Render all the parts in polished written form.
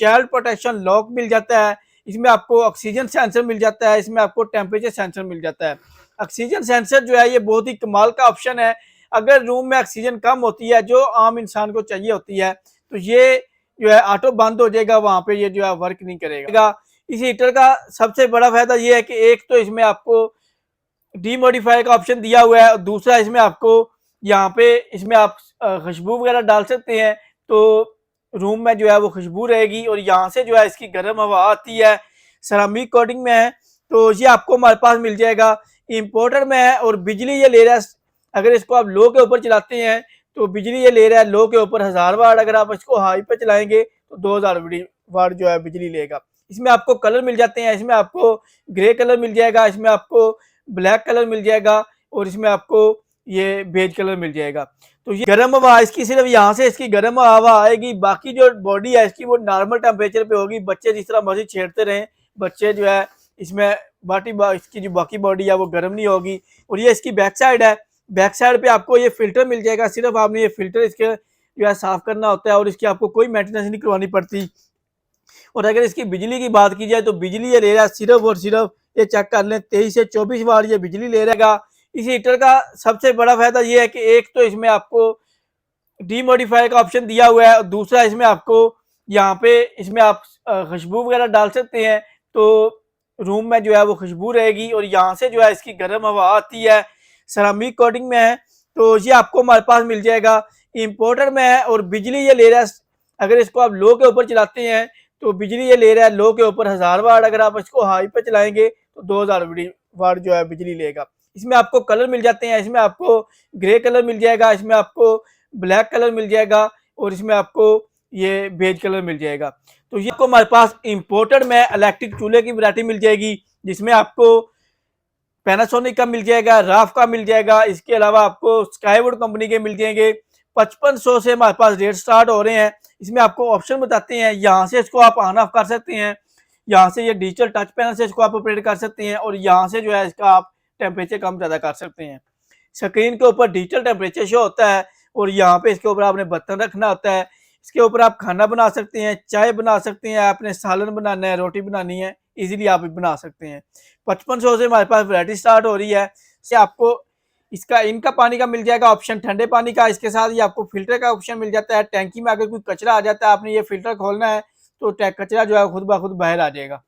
Child protection lock मिल जाता है, इसमें आपको ऑक्सीजन सेंसर मिल जाता है, इसमें आपको टेम्परेचर सेंसर मिल जाता है। ऑक्सीजन सेंसर जो है ये बहुत ही कमाल का ऑप्शन है। अगर रूम में ऑक्सीजन कम होती है जो आम इंसान को चाहिए होती है तो ये जो है ऑटो बंद हो जाएगा, वहां पे ये जो है वर्क नहीं करेगा। इस हीटर का सबसे बड़ा फायदा ये है कि एक तो इसमें आपको डीमोडिफाई का ऑप्शन दिया हुआ है और दूसरा इसमें आपको यहाँ पे इसमें आप खुशबू वगैरह डाल सकते हैं तो रूम में जो है वो खुशबू रहेगी। और यहाँ से जो है इसकी गर्म हवा आती है, सरामिक कोटिंग में है, तो ये आपको हमारे पास मिल जाएगा। इम्पोर्टर में है और बिजली ये ले रहा है, अगर इसको आप लो के ऊपर चलाते हैं तो बिजली ये ले रहा है लो के ऊपर 1000 वाट, अगर आप इसको हाई पे चलाएंगे तो 2000 वाट जो है बिजली लेगा। इसमें आपको कलर मिल जाते हैं, इसमें आपको ग्रे कलर मिल जाएगा, इसमें आपको ब्लैक कलर मिल जाएगा और इसमें आपको ये बेज कलर मिल जाएगा। तो ये गर्म हवा इसकी सिर्फ यहाँ से इसकी गर्म हवा आएगी, बाकी जो बॉडी है इसकी वो नॉर्मल टेम्परेचर पे होगी। बच्चे जिस तरह मर्जी छेड़ते रहें, बच्चे जो है इसमें इसकी जो बाकी बॉडी है वो गर्म नहीं होगी। और ये इसकी बैक साइड है, बैक साइड पे आपको ये फिल्टर मिल जाएगा, सिर्फ आपने ये फिल्टर इसके जो है साफ करना होता है और इसकी आपको कोई मेंटेनेंस नहीं करवानी पड़ती। और अगर इसकी बिजली की बात की जाए तो बिजली ये ले रहा है सिर्फ और सिर्फ, ये चेक कर लें, 23 से 24 वाट ये बिजली ले रहेगा। इस हीटर का सबसे बड़ा फायदा ये है कि एक तो इसमें आपको डीमोडिफाई का ऑप्शन दिया हुआ है और दूसरा इसमें आपको यहाँ पे इसमें आप खुशबू वगैरह डाल सकते हैं तो रूम में जो है वो खुशबू रहेगी। और यहाँ से जो है इसकी गर्म हवा आती है, सरामिक कोटिंग में है, तो ये आपको हमारे पास मिल जाएगा। इम्पोर्टर में है और बिजली ये ले रहा है, अगर इसको आप लो के ऊपर चलाते हैं तो बिजली ये ले रहा है लो के ऊपर 1000 वाट, अगर आप इसको हाई पे चलाएंगे तो 2000 वाट जो है बिजली लेगा। इसमें आपको कलर मिल जाते हैं, इसमें आपको ग्रे कलर मिल जाएगा, इसमें आपको ब्लैक कलर मिल जाएगा और इसमें आपको ये बेज कलर मिल जाएगा। तो ये आपको हमारे पास इम्पोर्टेड में इलेक्ट्रिक चूल्हे की वैरायटी मिल जाएगी, जिसमें आपको पैनासोनिक का मिल जाएगा, राफ का मिल जाएगा, इसके अलावा आपको स्काईवुड कंपनी के मिल जाएंगे। 5500 से हमारे पास रेट स्टार्ट हो रहे हैं। इसमें आपको ऑप्शन बताते हैं, यहाँ से इसको आप ऑन ऑफ कर सकते हैं, यहाँ से ये डिजिटल टच पैनल से इसको आप ऑपरेट कर सकते हैं और यहाँ से जो है इसका आप टेम्परेचर कम ज़्यादा कर सकते हैं। स्क्रीन के ऊपर डिजिटल टेम्परेचर शो होता है और यहाँ पे इसके ऊपर आपने बर्तन रखना होता है, इसके ऊपर आप खाना बना सकते हैं, चाय बना सकते हैं, आपने सालन बनाना है, रोटी बनानी है, इजीली आप बना सकते हैं। 5500 से हमारे पास वैरायटी स्टार्ट हो रही है। से आपको इसका इनका पानी का मिल जाएगा ऑप्शन ठंडे पानी का, इसके साथ ही आपको फिल्टर का ऑप्शन मिल जाता है। टैंकी में अगर कोई कचरा आ जाता है, आपने ये फिल्टर खोलना है तो कचरा जो है खुद ब खुद बाहर आ जाएगा।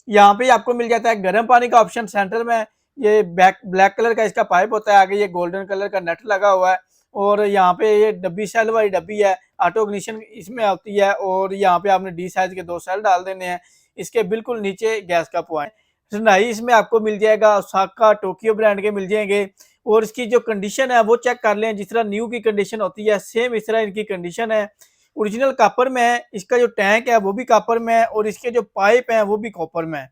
यहाँ पे आपको मिल जाता है गर्म पानी का ऑप्शन, सेंटर में ये ब्लैक कलर का इसका पाइप होता है, आगे ये गोल्डन कलर का नेट लगा हुआ है और यहाँ पे ये डब्बी सेल वाली डब्बी है, ऑटो इग्निशन इसमें आती है और यहाँ पे आपने डी साइज के 2 सेल डाल देने हैं। इसके बिल्कुल नीचे गैस का पॉइंट, रनाई इसमें आपको मिल जाएगा, ओसाका टोक्यो ब्रांड के मिल जाएंगे। और इसकी जो कंडीशन है वो चेक कर लें, जिस तरह न्यू की कंडीशन होती है सेम इस तरह इनकी कंडीशन है। ओरिजिनल कॉपर में है, इसका जो टैंक है वो भी कॉपर में है और इसके जो पाइप हैं वो भी कॉपर में है।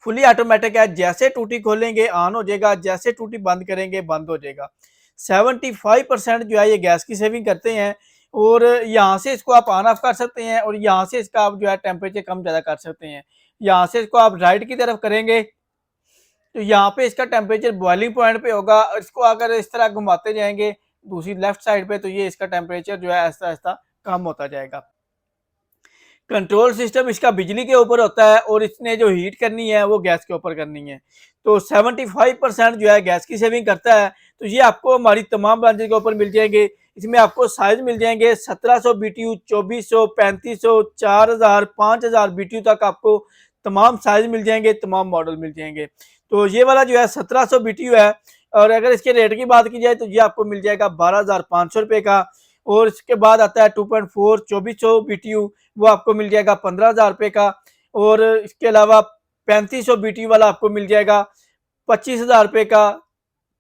फुली ऑटोमेटिक है, जैसे टूटी खोलेंगे ऑन हो जाएगा, जैसे टूटी बंद करेंगे बंद हो जाएगा। 75% जो है ये गैस की सेविंग करते हैं और यहाँ से इसको आप ऑन ऑफ कर सकते हैं और यहाँ से इसका आप जो है टेम्परेचर कम ज़्यादा कर सकते हैं। यहाँ से इसको आप राइट की तरफ करेंगे तो यहाँ पे इसका टेम्परेचर बॉइलिंग पॉइंट पे होगा, इसको अगर इस तरह घुमाते जाएंगे दूसरी लेफ्ट साइड पे तो ये इसका टेम्परेचर जो है आहिस्ता आहिस्ता कम होता जाएगा। कंट्रोल सिस्टम इसका बिजली के ऊपर होता है और इसने जो हीट करनी है वो गैस के ऊपर करनी है, तो 75% जो है गैस की सेविंग करता है। तो ये आपको हमारी तमाम ब्रांचेज के ऊपर मिल जाएंगे। इसमें आपको साइज मिल जाएंगे 1700 BTU, 2400, 3500, 4000, 5000 BTU तक आपको तमाम साइज मिल जाएंगे, तमाम मॉडल मिल जाएंगे। तो ये वाला जो है 1700 BTU है और अगर इसके रेट की बात की जाए तो ये आपको मिल जाएगा 12500 रुपये का। और इसके बाद आता है 2.4 2400 BTU, वो आपको मिल जाएगा 15000 रुपये का। और इसके अलावा 3500 BTU वाला आपको मिल जाएगा 25000 रुपये का।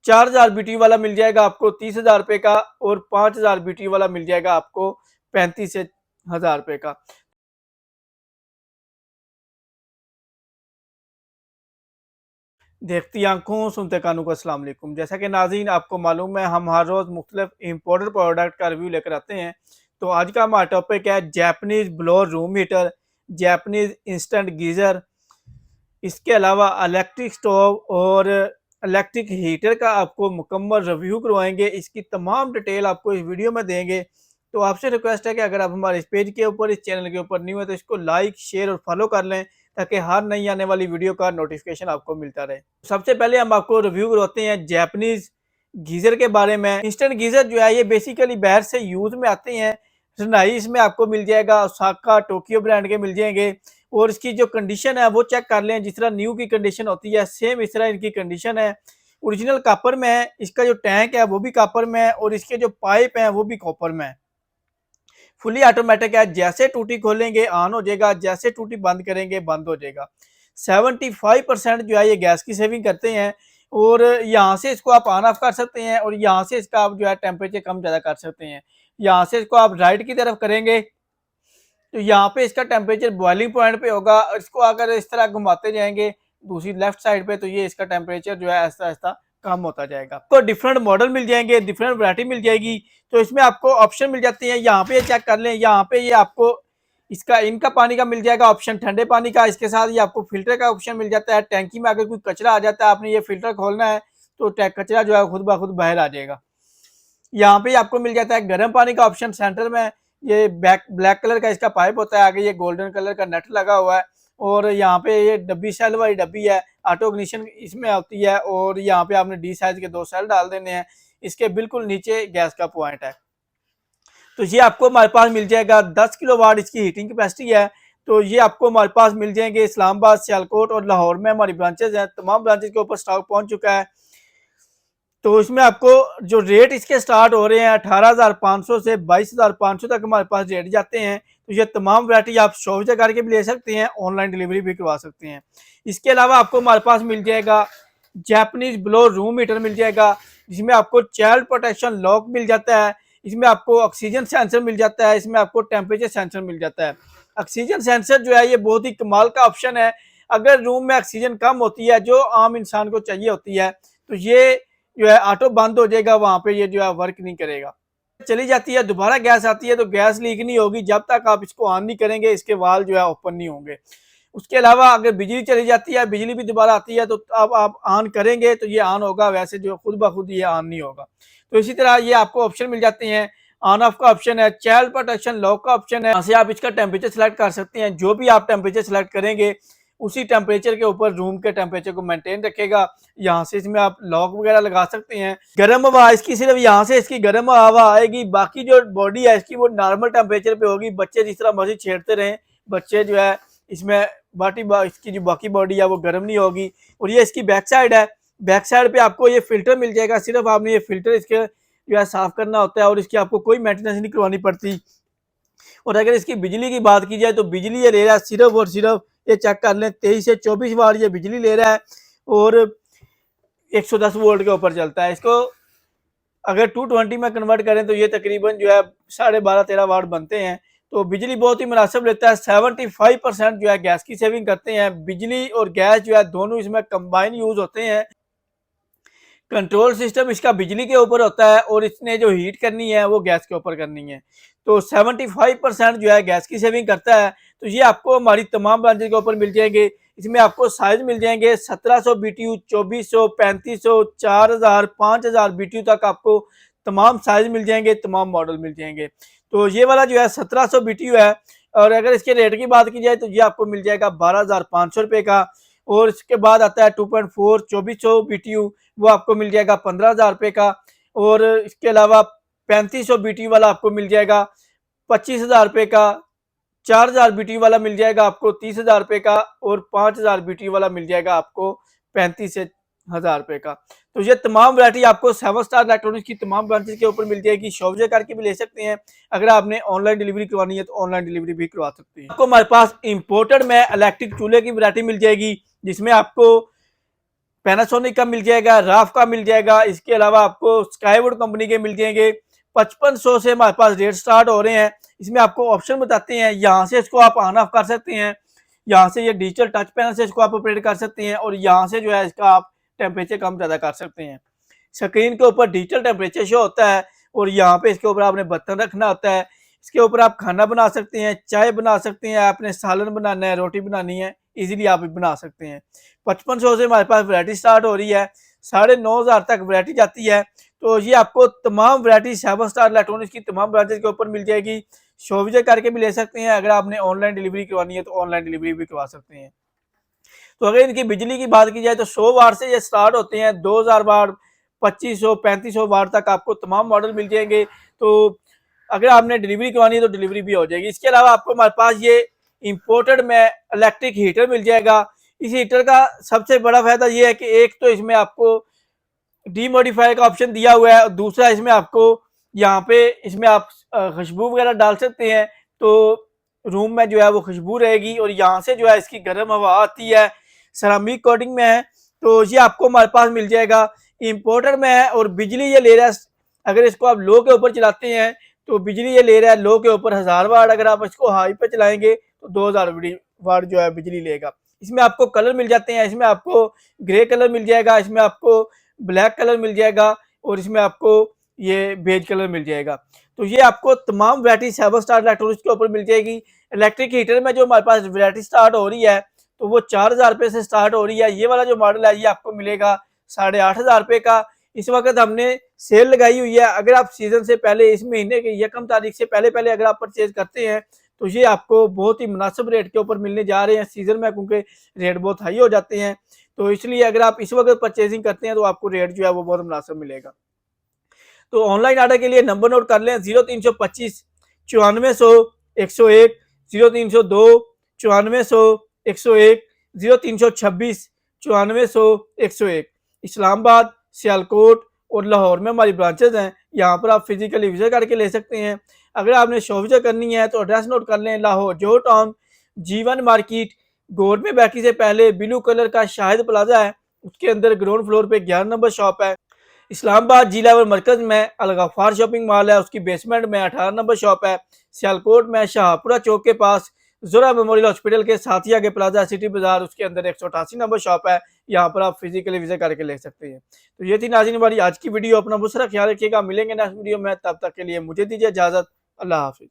4000 BTU वाला मिल जाएगा आपको 30000 रुपये का और 5000 BTU वाला मिल जाएगा आपको 35 से 1000 रुपये का। देखती आंखों सुनते कानों को अस्सलाम वालेकुम। जैसा कि नाज़रीन आपको मालूम है हम हर रोज़ मुख्तलिफ इम्पोर्टेड प्रोडक्ट का रिव्यू लेकर आते हैं। तो आज का हमारा टॉपिक है Japanese blower room heater, Japanese instant geyser, इसके अलावा इलेक्ट्रिक स्टोव और इलेक्ट्रिक हीटर का आपको मुकम्मल रिव्यू करवाएंगे। इसकी तमाम डिटेल आपको इस वीडियो में देंगे तो आपसे रिक्वेस्ट है कि अगर आप हमारे इस पेज के ऊपर, इस चैनल के ऊपर न्यू है तो इसको लाइक, शेयर और फॉलो कर लें ताकि हर नई आने वाली वीडियो का नोटिफिकेशन आपको मिलता रहे। सबसे पहले हम आपको रिव्यू करवाते हैं जैपनीज गीज़र के बारे में। इंस्टेंट गीज़र जो है ये बेसिकली बाहर से यूज में आते हैं। रनाई इसमें आपको मिल जाएगा, ओसाका, टोक्यो ब्रांड के मिल जाएंगे। और इसकी जो कंडीशन है वो चेक कर लें, जिस तरह न्यू की कंडीशन होती है सेम इस तरह इनकी कंडीशन है। ओरिजिनल कॉपर में है, इसका जो टैंक है वो भी कॉपर में है और इसके जो पाइप हैं वो भी कॉपर में है। फुली ऑटोमेटिक है, जैसे टूटी खोलेंगे ऑन हो जाएगा, जैसे टूटी बंद करेंगे बंद हो जाएगा। 75% जो है ये गैस की सेविंग करते हैं। और यहाँ से इसको आप ऑन ऑफ कर सकते हैं और यहाँ से इसका आप जो है टेम्परेचर कम ज़्यादा कर सकते हैं। यहाँ से इसको आप राइट की तरफ करेंगे तो यहाँ पे इसका टेम्परेचर बॉइलिंग पॉइंट पे होगा। इसको अगर इस तरह घुमाते जाएंगे दूसरी लेफ्ट साइड पे तो ये इसका टेम्परेचर जो है ऐसा ऐसा कम होता जाएगा। तो डिफरेंट मॉडल मिल जाएंगे, डिफरेंट वैरायटी मिल जाएगी। तो इसमें आपको ऑप्शन मिल जाती है, यहाँ पे चेक कर लें। यहाँ पे ये आपको इसका इनका पानी का मिल जाएगा ऑप्शन, ठंडे पानी का। इसके साथ ये आपको फिल्टर का ऑप्शन मिल जाता है। टैंकी में अगर कोई कचरा आ जाता है, आपने ये फिल्टर खोलना है तो कचरा जो है खुद ब खुद बाहर आ जाएगा। यहाँ पे आपको मिल जाता है गर्म पानी का ऑप्शन। सेंटर में ये ब्लैक कलर का इसका पाइप होता है, आगे ये गोल्डन कलर का नट लगा हुआ है। और यहाँ पे ये डब्बी सेल वाली डब्बी है, ऑटो इग्निशन इसमें होती है। और यहाँ पे आपने डी साइज के 2 सेल डाल देने हैं। इसके बिल्कुल नीचे गैस का पॉइंट है। तो ये आपको हमारे पास मिल जाएगा 10 किलोवाट इसकी हीटिंग कैपेसिटी है। तो ये आपको हमारे पास मिल जाएंगे इस्लामाबाद, सियालकोट और लाहौर में हमारी ब्रांचेज हैं। तमाम ब्रांचेज के ऊपर स्टॉक पहुंच चुका है। तो इसमें आपको जो रेट इसके स्टार्ट हो रहे हैं 18,500 से 22,500 तक हमारे पास रेट जाते हैं। तो ये तमाम वैरायटी आप शॉप से करके भी ले सकते हैं, ऑनलाइन डिलीवरी भी करवा सकते हैं। इसके अलावा आपको हमारे पास मिल जाएगा जैपनीज ब्लो रूम हीटर मिल जाएगा, जिसमें आपको चाइल्ड प्रोटेक्शन लॉक मिल जाता है। इसमें आपको ऑक्सीजन सेंसर मिल जाता है, इसमें आपको टेम्परेचर सेंसर मिल जाता है। ऑक्सीजन सेंसर जो है ये बहुत ही कमाल का ऑप्शन है। अगर रूम में ऑक्सीजन कम होती है जो आम इंसान को चाहिए होती है तो ये जो है ऑटो बंद हो जाएगा, वहां पे ये जो है वर्क नहीं करेगा। चली जाती है दोबारा गैस आती है तो गैस लीक नहीं होगी जब तक आप इसको ऑन नहीं करेंगे, इसके वाल जो है ओपन नहीं होंगे। उसके अलावा अगर बिजली चली जाती है, बिजली भी दोबारा आती है तो अब आप ऑन करेंगे तो ये ऑन होगा, वैसे जो खुद ब खुद ये ऑन नहीं होगा। तो इसी तरह ये आपको ऑप्शन मिल जाते हैं। ऑन ऑफ का ऑप्शन है, चाइल्ड प्रोटेक्शन लॉक का ऑप्शन है। यहाँ से आप इसका टेम्परेचर सेलेक्ट कर सकते हैं। जो भी आप टेम्परेचर सेलेक्ट करेंगे उसी टेम्परेचर के ऊपर रूम के टेम्परेचर को मेंटेन रखेगा। यहाँ से इसमें आप लॉक वगैरह लगा सकते हैं। गर्म हवा इसकी सिर्फ यहाँ से इसकी गर्म हवा आएगी, बाकी जो बॉडी है इसकी वो नॉर्मल टेम्परेचर पे होगी। बच्चे जिस तरह मर्जी छेड़ते रहें, बच्चे जो है इसमें इसकी जो बाकी बॉडी है वो गर्म नहीं होगी। और ये इसकी बैक साइड है, बैक साइड पे आपको ये फिल्टर मिल जाएगा। सिर्फ आपने ये फिल्टर इसके जो है साफ करना होता है और इसकी आपको कोई मेंटेनेंस नहीं करवानी पड़ती। और अगर इसकी बिजली की बात की जाए तो बिजली ये ले रहा है सिर्फ और सिर्फ, ये चेक कर लें, 23 से 24 वाट ये बिजली ले रहा है और 110 वोल्ट के ऊपर चलता है। इसको अगर 220 में कन्वर्ट करें तो ये तकरीबन जो है 12.5-13 वाट बनते हैं। तो बिजली बहुत ही मुनासिब लेता है। 75% जो है गैस की सेविंग करते हैं। बिजली और गैस जो है दोनों इसमें कंबाइन यूज होते हैं। कंट्रोल सिस्टम इसका बिजली के ऊपर होता है और इसने जो हीट करनी है वो गैस के ऊपर करनी है। तो 75% जो है गैस की सेविंग करता है। तो ये आपको हमारी तमाम ब्रांचेज के ऊपर मिल जाएंगे। इसमें आपको साइज मिल जाएंगे 1700 BTU, 2400, 3500, 4000, 5000 BTU तक आपको तमाम साइज मिल जाएंगे, तमाम मॉडल मिल जाएंगे। तो ये वाला जो है 1700 BTU है। और अगर इसके रेट की बात की जाए तो ये आपको मिल जाएगा 12,500 रुपये का। और इसके बाद आता है 2.4 2400 BTU, वो आपको मिल जाएगा 15,000 रुपये का। और इसके अलावा 3500 BTU वाला आपको मिल जाएगा 25,000 रुपये का। 4,000 BTU वाला मिल जाएगा आपको 30,000 रुपये का। और 5,000 BTU वाला मिल जाएगा आपको 35 से 1,000 रुपये का। तो ये तमाम वैरायटी आपको 7 स्टार इलेक्ट्रॉनिक्स की तमाम ब्रांचेस के ऊपर मिल जाएगी। शॉप से करके भी ले सकते हैं। अगर आपने ऑनलाइन डिलीवरी करवानी है तो ऑनलाइन डिलीवरी भी करवा सकते हैं। आपको हमारे पास इंपोर्टेड में इलेक्ट्रिक चूल्हे की वैरायटी मिल जाएगी, जिसमें आपको पैनासोनिक का मिल जाएगा, राफ का मिल जाएगा। इसके अलावा आपको स्काईवुड कंपनी के मिल जाएंगे। 5500 से हमारे पास रेट स्टार्ट हो रहे हैं। इसमें आपको ऑप्शन बताते हैं, यहाँ से इसको आप ऑन ऑफ कर सकते हैं। यहाँ से ये डिजिटल टच पैनल से इसको आप ऑपरेट कर सकते हैं और यहाँ से जो है इसका आप टेम्परेचर कम ज़्यादा कर सकते हैं। स्क्रीन के ऊपर डिजिटल टेम्परेचर शो होता है और यहाँ पे इसके ऊपर आपने बर्तन रखना होता है। इसके ऊपर आप खाना बना सकते हैं, चाय बना सकते हैं, आपने सालन बनाना है, रोटी बनानी है, इजीली आप बना सकते हैं। 5500 से हमारे पास वैरायटी स्टार्ट हो रही है। 9,500 तक वैरायटी जाती है। तो ये आपको तमाम वैरायटी 7 स्टार इलेक्ट्रॉनिक्स की तमाम ब्रांचेज के ऊपर मिल जाएगी। शो विजिट करके भी ले सकते हैं, अगर आपने ऑनलाइन डिलीवरी करवानी है तो ऑनलाइन डिलीवरी भी करवा सकते हैं। तो अगर इनकी बिजली की बात की जाए तो 100 वाट से ये स्टार्ट होते हैं, 2000 वाट, 2500, 3500 वाट तक आपको तमाम मॉडल मिल जाएंगे। तो अगर आपने डिलीवरी करवानी है तो डिलीवरी भी हो जाएगी। इसके अलावा आपको हमारे पास ये इंपोर्टेड में इलेक्ट्रिक हीटर मिल जाएगा। इस हीटर का सबसे बड़ा फायदा ये है कि एक तो इसमें आपको डीमोडिफाई का ऑप्शन दिया हुआ है, और दूसरा इसमें आपको यहाँ पे इसमें आप खुशबू वगैरह डाल सकते हैं, तो रूम में जो है वो खुशबू रहेगी। और यहाँ से जो है इसकी गर्म हवा आती है, सेरामिक कोटिंग में है। तो ये आपको हमारे पास मिल जाएगा, इंपोर्टर में है और बिजली ये ले रहा है। अगर इसको आप लो के ऊपर चलाते हैं तो बिजली ये ले रहा है लो के ऊपर 1000 वाट, अगर आप इसको हाई पे चलाएंगे तो 2000 वाट जो है बिजली लेगा। इसमें आपको कलर मिल जाते हैं, इसमें आपको ग्रे कलर मिल जाएगा, इसमें आपको ब्लैक कलर मिल जाएगा, और इसमें आपको ये बेज कलर मिल जाएगा। तो ये आपको तमाम वैरायटी 7 स्टार इलेक्ट्रॉनिक्स के ऊपर मिल जाएगी। इलेक्ट्रिक हीटर में जो हमारे पास वैरायटी स्टार्ट हो रही है तो वो 4000 रुपये से स्टार्ट हो रही है। ये वाला जो मॉडल है ये आपको मिलेगा 8500 रुपये का। इस वक्त हमने सेल लगाई हुई है, अगर आप सीजन से पहले इस महीने की 1 तारीख से पहले अगर आप परचेज करते हैं तो ये आपको बहुत ही मुनासिब रेट के ऊपर मिलने जा रहे हैं सीजन में, क्योंकि रेट बहुत हाई हो जाते हैं। तो इसलिए अगर आप इस वक्त परचेजिंग करते हैं तो आपको रेट जो है वो बहुत मुनासिब मिलेगा। तो ऑनलाइन ऑर्डर के लिए नंबर नोट कर लें, 0325 9400 101, 0302 9400 101, 0326 9400 101। इस्लामाबाद, सियालकोट और लाहौर में हमारी ब्रांचेज हैं, यहाँ पर आप फिजिकली विजिट करके ले सकते हैं। अगर आपने शो विजिट करनी है तो एड्रेस नोट कर लें, Lahore Johar town, G1 market, government bakery से पहले ब्लू कलर का शाहिद प्लाजा है, उसके अंदर ग्राउंड फ्लोर पे 11 नंबर शॉप है। इस्लामाबाद जिला व मरकज में अलगफार शॉपिंग मॉल है, उसकी बेसमेंट में 18 नंबर शॉप है। सियालकोट में शाहपुरा चौक के पास जोरा मेमोरियल हॉस्पिटल के साथ ही आगे प्लाजा सिटी बाजार, उसके अंदर 188 नंबर शॉप है, यहाँ पर आप फिजिकली विजिट करके ले सकते हैं। तो ये थी नाज़रीन हमारी आज की वीडियो। अपना बहुत सारा ख्याल रखिएगा, मिलेंगे नेक्स्ट वीडियो में, तब तक के लिए मुझे दीजिए इजाजत। अल्लाह हाफिज।